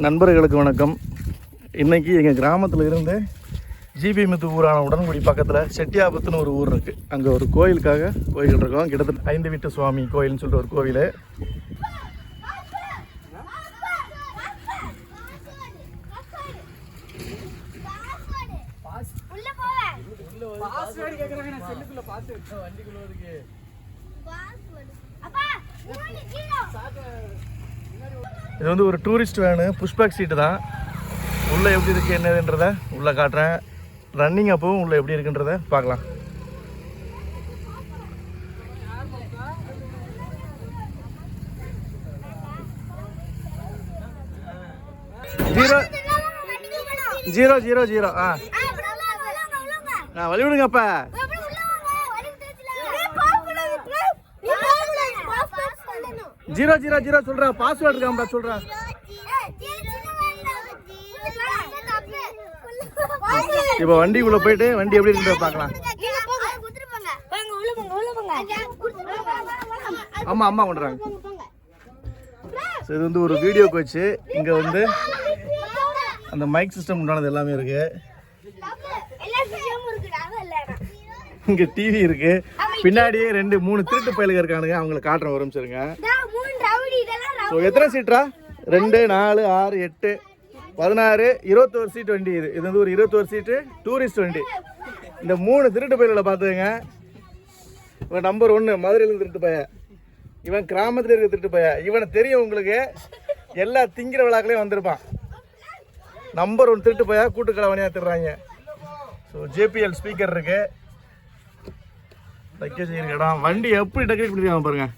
நண்பர்களுக்கு வணக்கம். இன்றைக்கி எங்கள் கிராமத்தில் இருந்து ஜிபி மித்து ஊரான உடன்குடி பக்கத்தில் செட்டியாபத்துன்னு ஒரு ஊர் இருக்குது. அங்கே ஒரு கோயிலுக்காக போய்கிட்டு இருக்கோம். கிட்டத்தட்ட 5 வீட்டு சுவாமி கோயில்னு சொல்லிட்டு ஒரு கோவில். இது வந்து ஒரு டூரிஸ்ட் வேனு, புஷ்பேக் சீட்டு தான். உள்ளே எப்படி இருக்குது என்னதுன்றதை உள்ளே காட்டுறேன். ரன்னிங் அப்பவும் உள்ளே எப்படி இருக்குன்றதை பார்க்கலாம். ஜீரோ ஜீரோ ஜீரோ வழி விடுங்கப்பா. ஜீரோ ஜீரோ ஜீரோ சொல்ற பாஸ்வேர்டு இருக்காம்பா சொல்ற. இப்போ வண்டிக்குள்ள போயிட்டு வண்டி எப்படி இருக்கு பார்க்கலாம். அம்மா அம்மா கொண்டுறாங்க. இது வந்து ஒரு வீடியோ கோச்சு. இங்க வந்து அந்த மைக் சிஸ்டம் உண்டானது எல்லாமே இருக்கு. இங்க டிவி இருக்கு. பின்னாடியே 2-3 திருட்டு பயலுக இருக்கானுங்க. அவங்களை காட்டுறேன் ஒரு நிமிஷம் இருங்க. எத்தனை சீட்டரா? 2, 4, 6, 8, 16, 21 சீட் வண்டி. இது வந்து ஒரு 21 சீட்டு டூரிஸ்ட் வண்டி. இந்த 3 திருட்டு பயல்களை பார்த்துங்க. இவன் நம்பர் 1 மதுரையிலேருந்து திருட்டு பைய. இவன் கிராமத்தில் இருக்க திருட்டு பைய. இவனை தெரியும் உங்களுக்கு. எல்லா திங்கிற விழாக்களையும் வந்திருப்பான். நம்பர் 1 திருட்டு பைய. கூட்டுக்கலவனியாக திடுறாங்க. ஸோ ஜேபிஎல் ஸ்பீக்கர் இருக்கு. வைக்க செய்யற இடம். வண்டி எப்படி டெக்கரேட் பண்ணிருக்காங்க பாருங்க.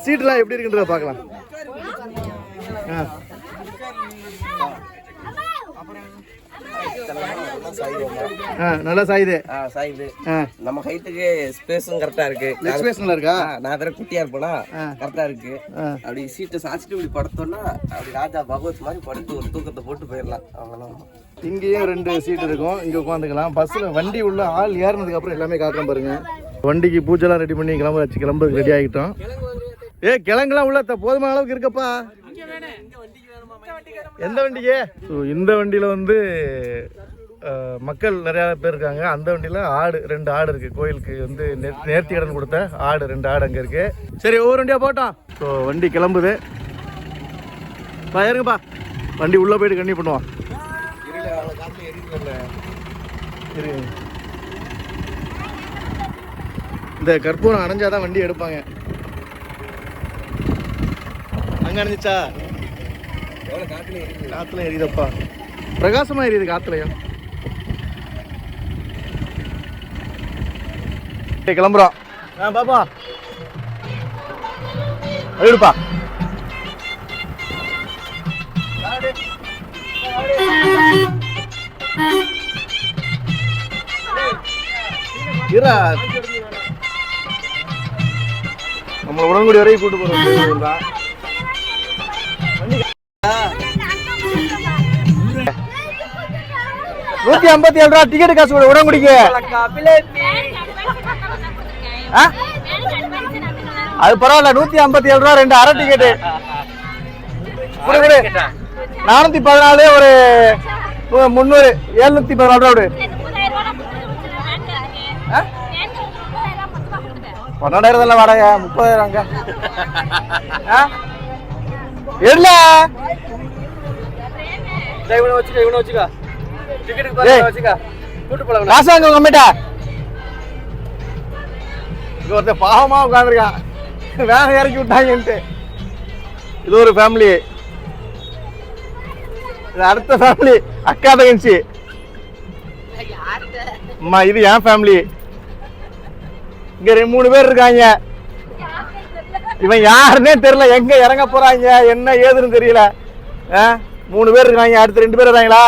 சீட்லாம் எப்படி இருக்குன்றத பார்க்கலாம். நல்லா சாயுது. நம்ம ஹைட்டுக்கு ஸ்பேஸும் கரெக்டா இருக்கு. ஸ்பேஸ் நல்லா இருக்கா? நான் வேற குட்டியா இருப்பேனா கரெக்டா இருக்கு. அப்படி சீட்டை சாச்சிட்டு இப்படி படுத்தோம்னா அப்படி ராஜா பகவத் மாதிரி படுத்து ஒரு தூக்கத்தை போட்டு போயிடலாம். அவ்வளோதான். இங்கேயும் 2 சீட் இருக்கும். இங்கே உட்காந்துக்கலாம். பஸ்ஸில் வண்டி உள்ள ஆள் ஏறினதுக்கு அப்புறம் எல்லாமே காட்டுறேன் பாருங்க. வண்டிக்கு பூஜைலாம் ரெடி பண்ணி கிளம்புறது ரெடி ஆகிட்டோம். கிழங்குலாம் உள்ள போதுமான அளவுக்கு இருக்கப்பா. எந்த வண்டிக்கு? ஸோ இந்த வண்டியில் வந்து மக்கள் நிறையா பேர் இருக்காங்க. அந்த வண்டியில் 2 ஆடு இருக்குது. கோயிலுக்கு வந்து நேர்த்தி கடன் கொடுத்த 2 ஆடு அங்கே இருக்குது. சரி, ஒவ்வொரு வண்டியாக போட்டோம். ஸோ வண்டி கிளம்புது. இருங்கப்பா, வண்டி உள்ளே போயிட்டு கண்ணி பண்ணுவான். இந்த கற்பூரம் அணைஞ்சாதான் வண்டி எடுப்பாங்க. அங்கே அணைஞ்சிச்சா? காத்துல எரியுதப்பா. பிரகாசமா எரியுது காத்துலயும். கிளம்புறோம். பாப்பா எடுப்பா. நம்மள உடன்குடி வரைக்கும் கூட்டு போறோம். 157 ரூபா டிக்கெட் காசு கூட உடன்குடிக்கு. அது பரவாயில்ல. 157 ரூபா 2 அரை டிக்கெட்டு. 414 ஒரு 300 714 ரூபா. 12,000 வாடகை. 30,000 இல்ல. இவனை வச்சுக்கா. காசாங்க கம்மிட்டா. ஒருத்த பாவமா உட்காந்துருக்கான். வேலை இறக்கி விட்டாங்கன்ட்டு. இது ஒரு ஃபேமிலி. இது அடுத்த ஃபேமிலி. அக்கா தங்கச்சி. அம்மா இது என் ஃபேமிலி. இங்க 3 பேர் இருக்காங்க. இவன் யாருன்னே தெரியல. எங்க இறங்க போறாங்க என்ன ஏதுன்னு தெரியல. 3 பேர் இருக்காங்க. அடுத்து 2 பேர் வராங்களா?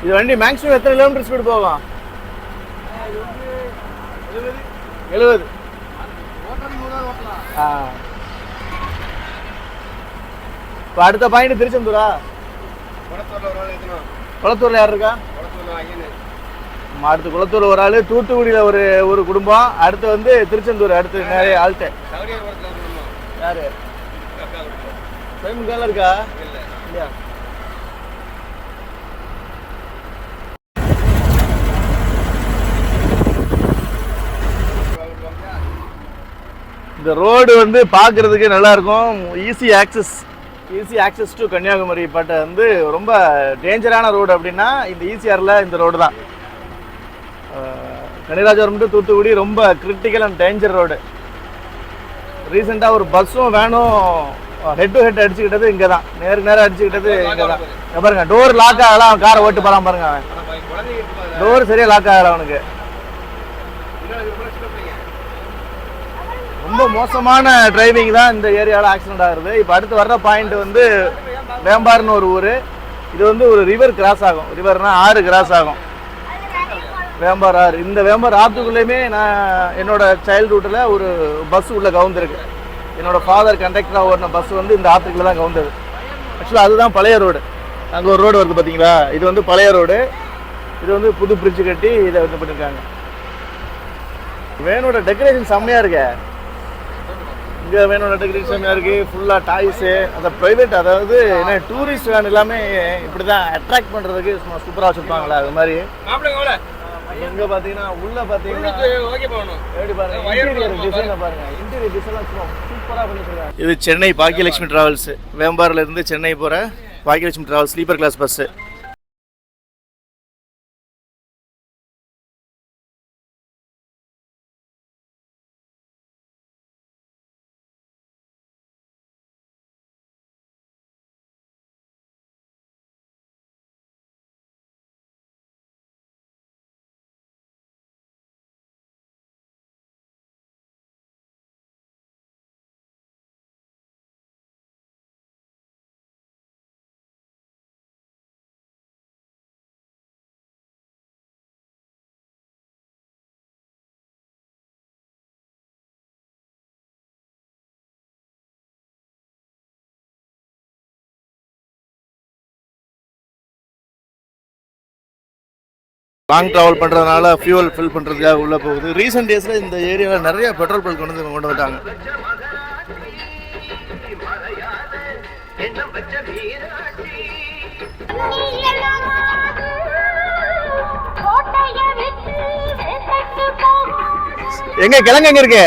இது வண்டி மேக்ஸிமம் எத்தனை கிலோமீட்டர் ஸ்பீடு போகும்? 70. இப்போ அடுத்த பாயிண்ட் திருச்செந்தூரா? குளத்தூர்ல யார் இருக்கா? அடுத்து குளத்தூர் ஒரு ஆள், தூத்துக்குடியில் ஒரு குடும்பம், அடுத்து வந்து திருச்செந்தூர், அடுத்து நிறைய ஆள்கிட்ட. யாரு சைமன் கால இருக்கா இல்லையா? இந்த ரோடு வந்து பார்க்குறதுக்கு நல்லாயிருக்கும். Easy access to Kanyakumari. But வந்து ரொம்ப டேஞ்சரான ரோடு அப்படின்னா இந்த ஈசிஆரில் இந்த ரோடு தான். கன்னிராஜபுரம் டு தூத்துக்குடி ரொம்ப கிரிட்டிக்கல் அண்ட் டேஞ்சர் ரோடு. ரீசெண்டாக ஒரு பஸ்ஸும் வேனும் ஹெட் டு ஹெட் அடிச்சுக்கிட்டது இங்கே தான், நேருக்கு நேரம் அடிச்சுக்கிட்டது இங்கே தான். பாருங்க, டோர் லாக் ஆகலாம், அவன் காரை ஓட்டு போகலாம் பாருங்க. அவன் டோர் சரியாக லாக் ஆகலாம் அவனுக்கு. ரொம்ப மோசமான டிரைவிங் தான் இந்த ஏரியாவில் ஆக்சிடென்ட் ஆகுது. இப்போ அடுத்து வர்ற பாயிண்ட் வந்து வேம்பார்னு ஒரு ஊர். இது வந்து ஒரு ரிவர் கிராஸ் ஆகும். ரிவர்னா ஆறு கிராஸ் ஆகும். வேம்பார் ஆறு. இந்த வேம்பார் ஆற்றுக்குள்ளேயுமே நான் என்னோட சைல்ட்ஹுட்டில் ஒரு பஸ் உள்ள கவுந்திருக்கு. என்னோட ஃபாதர் கண்டக்டராக ஓடின பஸ் வந்து இந்த ஆற்றுக்குள்ளே தான் கவுந்தது. ஆக்சுவலாக அதுதான் பழைய ரோடு. அங்கே ஒரு ரோடு வருது பார்த்தீங்களா, இது வந்து பழைய ரோடு. இது வந்து புது பிரிட்ஜு கட்டி இதை வந்து பண்ணியிருக்காங்க. வேனோட டெக்கரேஷன் செம்மையாக இருக்கு. இங்கே வேனோட டெக்கரேஷன் செம்மையாக இருக்குது. ஃபுல்லாக டாய்ஸு, அந்த ப்ரைவேட், அதாவது என்ன டூரிஸ்ட் வேன் எல்லாமே இப்படி தான் அட்ராக்ட் பண்ணுறதுக்கு சும்மா சூப்பராக வச்சுருப்பாங்களா அது மாதிரி. இங்கே பார்த்தீங்கன்னா உள்ளே பார்த்தீங்கன்னா எப்படி பாருங்க, இன்டீரியர் டிசைனை பாருங்க. இன்டீரியர் டிசைன்லாம் சும்மா சூப்பராக பண்ணிருக்காங்க. இது சென்னை பாக்கியலட்சுமி டிராவல்ஸ். வேம்பாரில் இருந்து சென்னை போகிற Bhagyalakshmi travels sleeper class bus. Long travel பண்ணுறதுனால ஃபியூவல் ஃபில் பண்ணுறதுக்காக உள்ளே போகுது. ரீசெண்ட் டேஸில் இந்த ஏரியாவில் நிறைய பெட்ரோல் பங்க் கொண்டு வந்துட்டாங்க. எங்க கிழங்கு எங்க இருக்கு?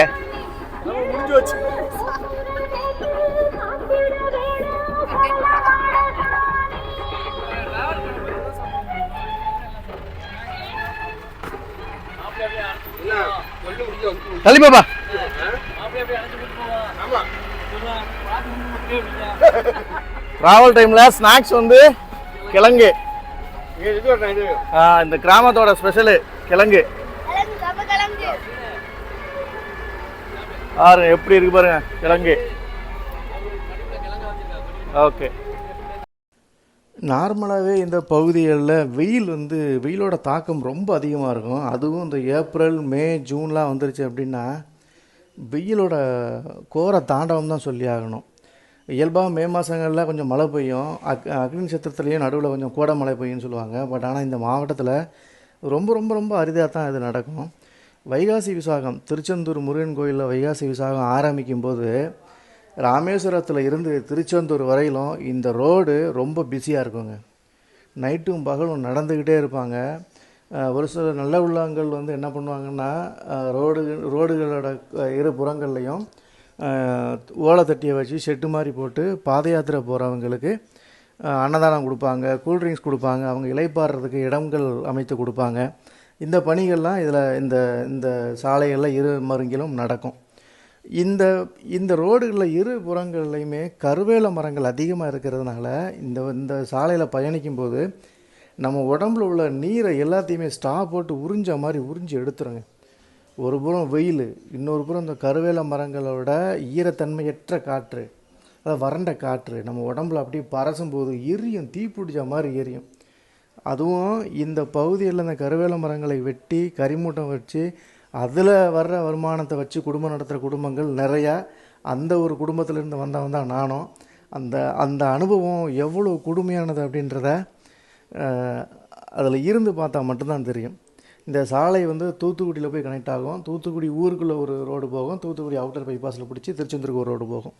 தள்ளி பாப்பா. டிராவல் டைம்ல ஸ்நாக்ஸ் வந்து கிழங்கு. இந்த கிராமத்தோட ஸ்பெஷலு கிழங்கு. பாருங்க எப்படி இருக்கு பாருங்க கிழங்கு. ஓகே. நார்மலாகவே இந்த பகுதிகளில் வெயிலோட தாக்கம் ரொம்ப அதிகமாக இருக்கும். அதுவும் இந்த ஏப்ரல் மே ஜூன்லாம் வந்துருச்சு அப்படின்னா வெயிலோட கோர தாண்டவம் தான் சொல்லி ஆகணும். இயல்பாக மே மாதங்களில் கொஞ்சம் மழை பெய்யும், அக்னி நட்சத்திரத்துலேயும் நடுவில் கொஞ்சம் கோடை மழை பெய்யும்னு சொல்லுவாங்க. பட் ஆனால் இந்த மாவட்டத்தில் ரொம்ப ரொம்ப ரொம்ப அரிதாக தான் இது நடக்கும். வைகாசி விசாகம், திருச்செந்தூர் முருகன் கோயிலில் வைகாசி விசாகம் ஆரம்பிக்கும் போது ராமேஸ்வரத்தில் இருந்து திருச்செந்தூர் வரையிலும் இந்த ரோடு ரொம்ப பிஸியாக இருக்குங்க. நைட்டும் பகலும் நடந்துக்கிட்டே இருப்பாங்க. ஒரு சில நல்ல உள்ளங்கள் வந்து என்ன பண்ணுவாங்கன்னா ரோடுகளோட இரு புறங்கள்லையும் ஓலை தட்டியை வச்சு ஷெட்டு மாதிரி போட்டு பாத யாத்திரை போகிறவங்களுக்கு அன்னதானம் கொடுப்பாங்க, கூல்ட்ரிங்க்ஸ் கொடுப்பாங்க, அவங்க இலைப்பாடுறதுக்கு இடங்கள் அமைத்து கொடுப்பாங்க. இந்த பணிகள்லாம் இதில் இந்த சாலைகளில் இரு மருங்கிலும் நடக்கும். இந்த ரோடுகளில் இரு புறங்கள்லையுமே கருவேல மரங்கள் அதிகமாக இருக்கிறதுனால இந்த சாலையில் பயணிக்கும்போது நம்ம உடம்புல உள்ள நீரை எல்லாத்தையுமே போட்டு உறிஞ்ச மாதிரி உறிஞ்சி எடுத்துருங்க. ஒரு புறம் வெயில், இன்னொரு புறம் இந்த கருவேல மரங்களோட ஈரத்தன்மையற்ற காற்று, அதாவது வறண்ட காற்று நம்ம உடம்புல அப்படியே பரசும்போது எரியும், தீ பிடிச்ச மாதிரி எரியும். அதுவும் இந்த பகுதியில் இந்த கருவேல மரங்களை வெட்டி கரிமூட்டம் வச்சு அதில் வர்ற வருமானத்தை வச்சு குடும்பம் நடத்துகிற குடும்பங்கள் நிறையா. அந்த ஒரு குடும்பத்திலேருந்து வந்தவன் தான் நானும். அந்த அனுபவம் எவ்வளோ கொடுமையானது அப்படின்றத அதில் இருந்து பார்த்தா மட்டும்தான் தெரியும். இந்த சாலை வந்து தூத்துக்குடியில் போய் கனெக்ட் ஆகும். தூத்துக்குடி ஊருக்குள்ளே ஒரு ரோடு போகும். தூத்துக்குடி அவுட்டர் பைபாஸில் பிடிச்சி திருச்செந்தூருக்கு ஒரு ரோடு போகும்.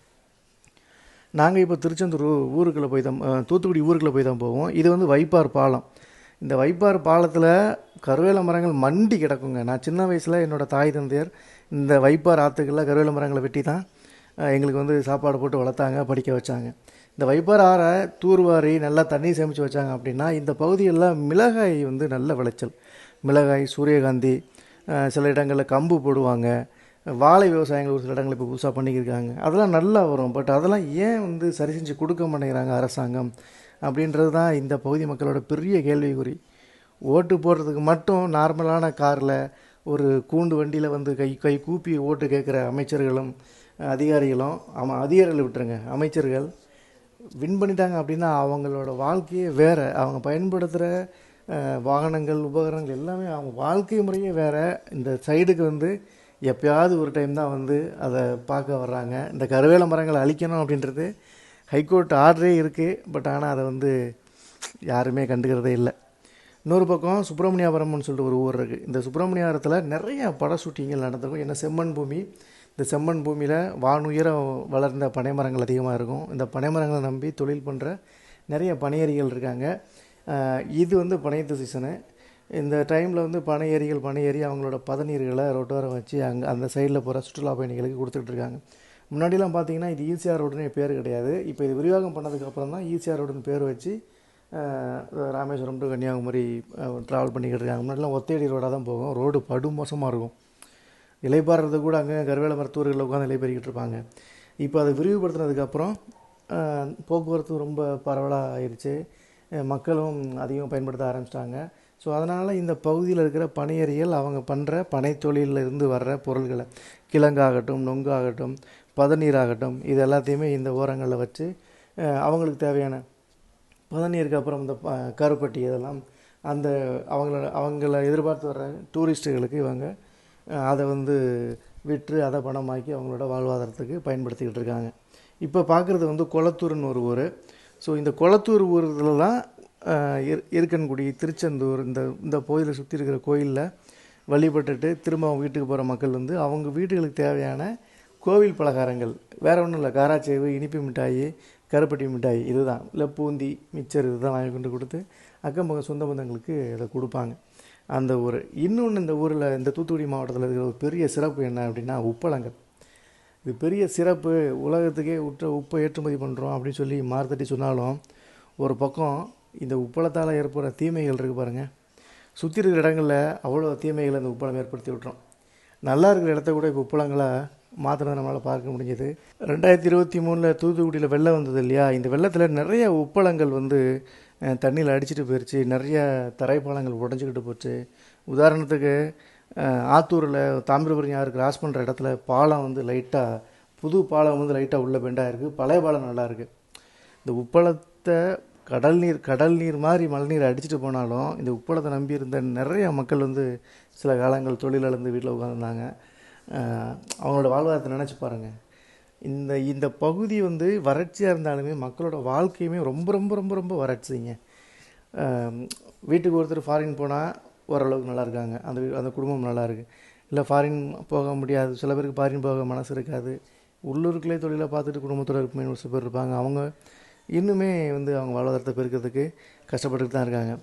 நாங்கள் இப்போ திருச்செந்தூர் ஊருக்குள்ளே போய் தான் தூத்துக்குடி ஊருக்குள்ளே போய் தான் போவோம். இது வந்து வைப்பார் பாலம். இந்த வைப்பார் பாலத்தில் கருவேல மரங்கள் மண்டி கிடக்குங்க. நான் சின்ன வயசில் என்னோடய தாய் தந்தையர் இந்த வைப்பார் ஆற்றுக்களில் கருவேல மரங்களை வெட்டி தான் எங்களுக்கு வந்து சாப்பாடு போட்டு வளர்த்தாங்க, படிக்க வச்சாங்க. இந்த வைப்பார் ஆறை தூர்வாரி நல்லா தண்ணி சேமித்து வச்சாங்க அப்படின்னா இந்த பகுதிகளில் மிளகாய் வந்து நல்ல விளைச்சல். மிளகாய், சூரியகாந்தி, சில இடங்களில் கம்பு போடுவாங்க. வாழை விவசாயங்கள் ஒரு சில இடங்கள் இப்போ புதுசாக பண்ணிக்கிருக்காங்க. அதெல்லாம் நல்லா வரும். பட் அதெல்லாம் ஏன் வந்து சரி செஞ்சு கொடுக்க மாட்டேங்கிறாங்க அரசாங்கம் அப்படின்றது தான் இந்த பகுதி மக்களோட பெரிய கேள்விக்குறி. ஓட்டு போடுறதுக்கு மட்டும் நார்மலான காரில் ஒரு கூண்டு வண்டியில் வந்து கை கூப்பி ஓட்டு கேட்குற அமைச்சர்களும் அதிகாரிகளும், அதிகாரிகளை விட்டுருங்க, அமைச்சர்கள் வின் பண்ணிட்டாங்க அப்படின்னா அவங்களோட வாழ்க்கையே வேறு. அவங்க பயன்படுத்துகிற வாகனங்கள், உபகரணங்கள் எல்லாமே அவங்க வாழ்க்கை முறையே வேறு. இந்த சைடுக்கு வந்து எப்போயாவது ஒரு டைம் தான் வந்து அதை பார்க்க வர்றாங்க. இந்த கருவேல மரங்களை அழிக்கணும் அப்படின்றது ஹைகோர்ட் ஆர்டரே இருக்குது. பட் ஆனால் அதை வந்து யாருமே கண்டுக்கிறதே இல்லை. இன்னொரு பக்கம் சுப்பிரமணியாபுரம்னு சொல்லிட்டு ஒரு ஊர் இருக்குது. இந்த சுப்பிரமணியாபுரத்தில் நிறைய பட ஷூட்டிங்கள் நடந்திருக்கும். ஏன்னா செம்மண் பூமி. இந்த செம்மண் பூமியில் வானுயரம் வளர்ந்த பனைமரங்கள் அதிகமாக இருக்கும். இந்த பனைமரங்களை நம்பி தொழில் பண்ணுற நிறைய பனையேறிகள் இருக்காங்க. இது வந்து பனையத்து சீசனு. இந்த டைமில் வந்து பனையேறிகள் பனையேறி அவங்களோட பதநீர்களை ரோட்டோரம் வச்சு அந்த சைடில் போகிற சுற்றுலா பயணிகளுக்கு கொடுத்துட்ருக்காங்க. முன்னாடிலாம் பார்த்தீங்கன்னா இது ஈசிஆர் ரோடுன்னு பேர் கிடையாது. இப்போ இது விரிவாகம் பண்ணதுக்கப்புறம் தான் ஈசிஆர் ரோடுன்னு பேர் வச்சு ராமேஸ்வரம் டு கன்னியாகுமரி ட்ராவல் பண்ணிக்கிட்டு இருக்காங்க. முன்னாடிலாம் ஒத்தையடி ரோடாக தான் போகும். ரோடு படு மோசமாக இருக்கும். இலைப்பாடுறது கூட அங்கே கருவேல மருத்துவர்களில் உட்காந்து இலைப்பறிக்கிட்டு இருப்பாங்க. இப்போ அதை விரிவுபடுத்தினதுக்கப்புறம் போக்குவரத்து ரொம்ப பரவலாக ஆயிடுச்சு. மக்களும் அதிகம் பயன்படுத்த ஆரம்பிச்சிட்டாங்க. ஸோ அதனால் இந்த பகுதியில் இருக்கிற பனையேறிகள் அவங்க பண்ணுற பனை தொழிலில் இருந்து வர்ற பொருள்களை, கிழங்காகட்டும், நொங்காகட்டும், பதநீராகட்டும், இது எல்லாத்தையுமே இந்த ஓரங்களில் வச்சு அவங்களுக்கு தேவையான பதநீருக்கு அப்புறம் இந்த கருப்பட்டி இதெல்லாம் அந்த அவங்கள எதிர்பார்த்து வர்ற டூரிஸ்ட்டுகளுக்கு இவங்க அதை வந்து விற்று அதை பணமாக்கி அவங்களோட வாழ்வாதாரத்துக்கு பயன்படுத்திக்கிட்டு இருக்காங்க. இப்போ பார்க்குறது வந்து கொளத்தூர்னு ஒரு ஊர். ஸோ இந்த கொளத்தூர் ஊரில் தான் இருக்கன்குடி, திருச்செந்தூர் இந்த கோயிலை சுற்றி இருக்கிற கோயிலில் வழிபட்டுட்டு திரும்ப அவங்க வீட்டுக்கு போகிற மக்கள் வந்து அவங்க வீட்டுகளுக்கு தேவையான கோவில் பலகாரங்கள், வேறு ஒன்றும் இல்லை, காராச்சேவு, இனிப்பு மிட்டாய், கருப்பட்டி மிட்டாய், இதுதான், இல்லை பூந்தி, மிச்சர், இதுதான் வாங்கி கொண்டு கொடுத்து அக்கம் பக்கம் சொந்த பந்தங்களுக்கு இதை கொடுப்பாங்க அந்த ஊர். இன்னொன்று இந்த ஊரில், இந்த தூத்துக்குடி மாவட்டத்தில் இருக்கிற ஒரு பெரிய சிறப்பு என்ன அப்படின்னா உப்பளங்கள். இது பெரிய சிறப்பு. உலகத்துக்கே உப்பை ஏற்றுமதி பண்ணுறோம் அப்படின்னு சொல்லி மார்த்தட்டி சொன்னாலும் ஒரு பக்கம் இந்த உப்பளத்தால் ஏற்படுற தீமைகள் இருக்குது பாருங்கள். சுற்றி இருக்கிற இடங்களில் அவ்வளோ தீமைகளை இந்த உப்பளம் ஏற்படுத்தி விட்டுரும். நல்லா இருக்கிற இடத்த கூட இப்போ உப்பளங்களை மாத்திரம் நம்மளால் பார்க்க முடிஞ்சது. 2023 தூத்துக்குடியில் வெள்ளம் வந்தது இல்லையா? இந்த வெள்ளத்தில் நிறைய உப்பளங்கள் வந்து தண்ணியில் அடிச்சுட்டு போயிடுச்சு. நிறைய தரைப்பாலங்கள் உடஞ்சிக்கிட்டு போச்சு. உதாரணத்துக்கு ஆத்தூரில் தாமிரபரணி ஆறு கிராஸ் பண்ணுற இடத்துல பாலம் வந்து லைட்டாக, புது பாலம் வந்து லைட்டாக உள்ள பெண்டாக இருக்குது. பழைய பாலம் நல்லா இருக்குது. இந்த உப்பளத்தை கடல் நீர் மாதிரி மழை நீர் அடிச்சுட்டு போனாலும் இந்த உப்பளத்தை நம்பி இருந்த நிறைய மக்கள் வந்து சில காலங்கள் தொழிலிழந்து வீட்டில் உட்காந்துருந்தாங்க. அவங்களோட வாழ்வாதாரத்தை நினச்சி பாருங்கள். இந்த பகுதி வந்து வறட்சியாக இருந்தாலுமே மக்களோட வாழ்க்கையுமே ரொம்ப ரொம்ப ரொம்ப ரொம்ப வறட்சிங்க. வீட்டுக்கு ஒருத்தர் ஃபாரின் போனால் ஓரளவுக்கு நல்லா இருக்காங்க, அந்த குடும்பம் நல்லா இருக்குது. இல்லை ஃபாரின் போக முடியாது, சில பேருக்கு ஃபாரின் போக மனசு இருக்காது, உள்ளூருக்குள்ளே தொழிலை பார்த்துட்டு குடும்பத்தோடு இருக்குமே ஒரு சில பேர் இருப்பாங்க. அவங்க இன்னுமே வந்து அவங்க வாழ்வாதாரத்தை பெருக்கிறதுக்கு கஷ்டப்பட்டுட்டு தான் இருக்காங்க.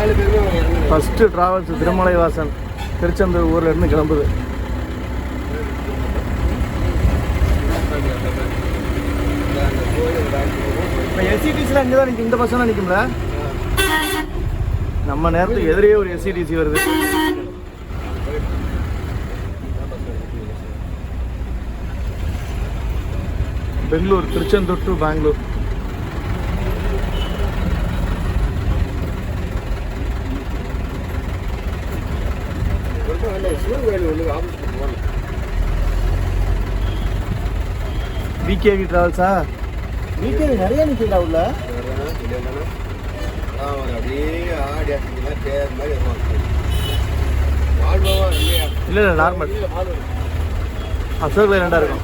4 பேருமே ஃபஸ்ட்டு ட்ராவல்ஸ் திருமலை வாசன் திருச்செந்தூர் ஊரில் இருந்து கிளம்புது. இப்போ எஸ்சிடிசியில் இங்கே தான் நிற்கும், இந்த பஸ் தான் நிற்கும்ல. நம்ம நேரத்துக்கு எதிரே ஒரு எஸ்சிடிசி வருது. பெங்களூர், திருச்செந்தூர் டு பெங்களூர். விகேவி டிராவல்ஸா? விகேவி நிறைய நிற்கிறா உள்ள. இல்லை இல்லை நார்மல் அசோக் லேலண்டாக இருக்கும்.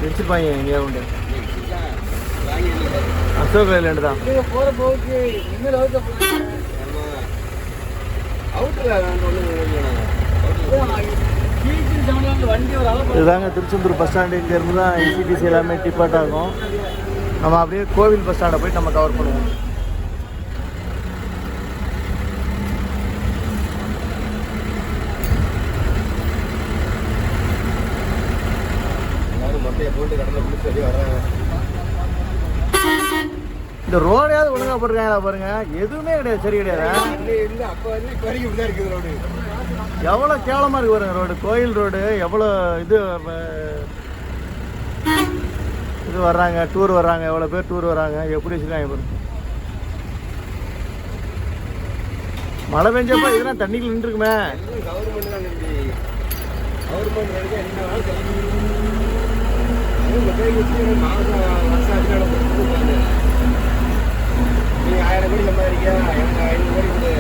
வச்சிருப்பாங்க எங்கேயா உண்டு. அசோக் லேலண்ட் தான். போகிற போக்கு இனிமேல் இதுதாங்க திருச்செந்தூர் பஸ் ஸ்டாண்டு. இங்கேருந்து தான் எஸ்சிடிசி எல்லாமே டிபார்ட் ஆகும். நம்ம அப்படியே கோவில் பஸ் ஸ்டாண்டை போய் நம்ம கவர் பண்ணுவோம். இந்த ரோடையாவது ஒழுங்கா போட்டுருக்காங்களா பாருங்க. எதுவுமே கிடையாது, சரி கிடையாது. எவ்வளோ கேவலமாக இருக்கு பாருங்க ரோடு. கோயில் ரோடு எவ்வளோ இது இது வர்றாங்க, டூர் வர்றாங்க, எவ்வளோ பேர் டூர் வர்றாங்க, எப்படி வச்சுருக்காங்க பாருங்க. மழை பெஞ்சப்போ இதெல்லாம் தண்ணிக்குள்ள நின்றுருக்குமே. நீங்க 1000 கோடி சம்பாதிக்க, எனக்கு 500 கோடி கொடு.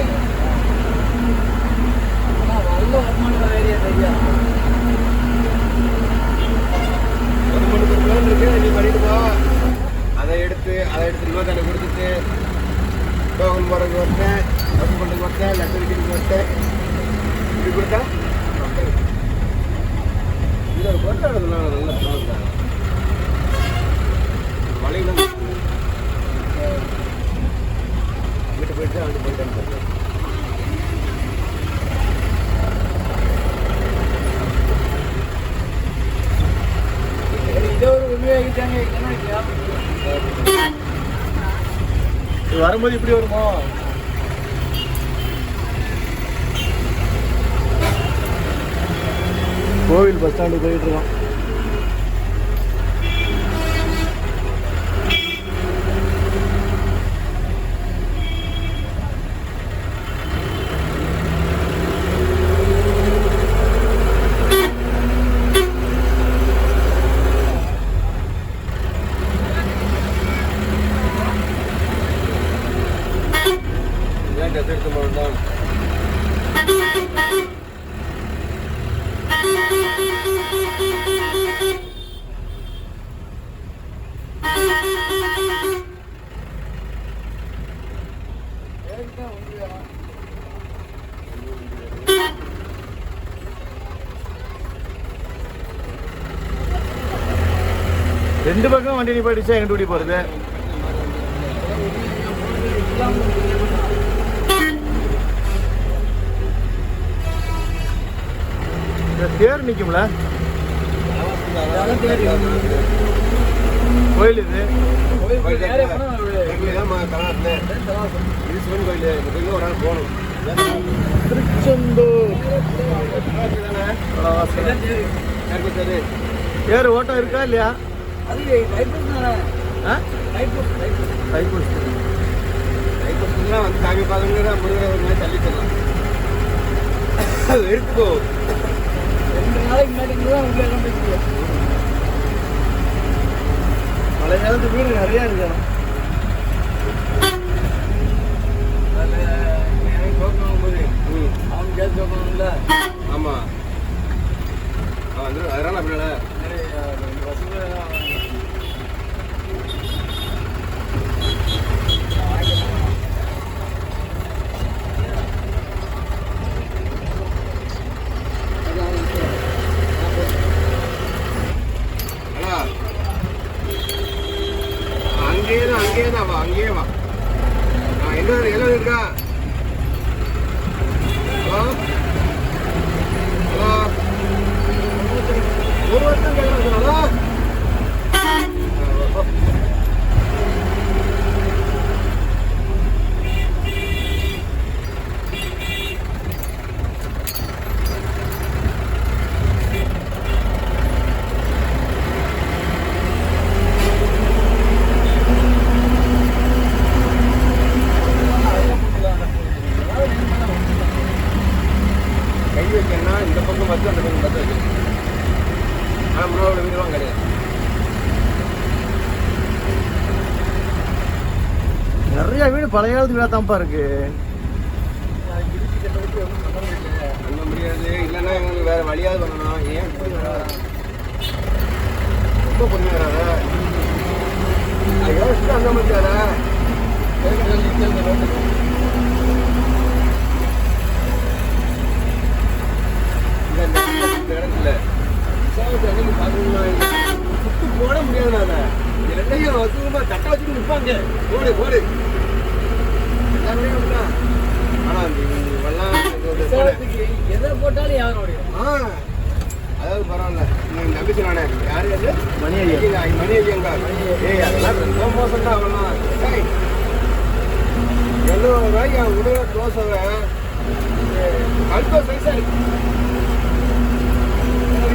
நீ பண்ணிட்டு போ. அதை எடுத்து இன்னொரு கொடுத்துட்டு டோக்கன் போறதுக்கு ஒருத்தன், பஸ் பண்ணுறதுக்கு ஒருத்தன், லட்சம் வீட்டுக்கு ஒருத்தன், இப்படி கொடுத்தா இந்த ஒரு பொருள் எடுக்கலாம். நல்ல மழையில வீட்டு போயிட்டு அங்கே போயிட்டு இதே ஒரு உண்மையாகிட்டாங்க. இது வரும்போது இப்படி வருமோ? கோவில் பஸ் ஸ்டாண்டு போயிட்டு இருக்கோம். ரெண்டு பக்கம் வண்டி நிப்பாடிச்சா எங்க டூட்டி போறது? தேர் நிக்கும்ல கோயில். இது திருச்செந்தூர் தேர் ஓட்டம் இருக்கா இல்லையா? வந்து சாமி பார்க்கணுங்கிற முருகர் தள்ளி தரலாம். எடுத்துக்கோ. 2 நாளைக்கு முன்னாடி மழை நேரத்து வீடு நிறையா இருக்கு. அவன் கேஸ் வைக்கணும்ல. ஆமா அதனால அப்படின்னா ஒரு வருஷம் கேட்கறாங்களா? கை வைக்கணும்னா இந்த பக்கம் பார்த்து அந்த பக்கம் பார்த்து வைக்கணும். ஆனால் முன்னாடி வீடுலாம் கிடையாது. நிறைய வீடு பழைய காலத்து வீடாக தான்ப்பா இருக்கு. பண்ண முடியாது. இல்லைன்னா எங்களுக்கு வேற வழியாவது பண்ணணும். ஏன் ரொம்ப பொண்ணு வராத யோசிச்சு அந்த மாதிரி வர இடத்துல சுத்து போட முடியாது. ரெண்டையும் வசூலமா தட்டை வச்சுட்டு நிற்பாங்க. போடு போடு எல்லாமே ஆனா எதை போட்டாலும் யாரும் அதாவது பரவாயில்ல. நம்பிக்கை நானே யாரு அது மணி ஐயா. மணி ஐயங்க. ஏய் அதெல்லாம் ரொம்ப மோசம் தான். அவெல்லாம் 70 ரூபாய்க்கு அவன் விடுற தோசை கல்ப சைஸா இருக்கு.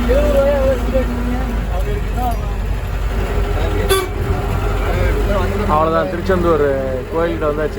20 ரூபாய் அவங்களுக்கு தான். அவ்வளோதான், திருச்செந்தூர் கோயில்கிட்ட வந்தாச்சு.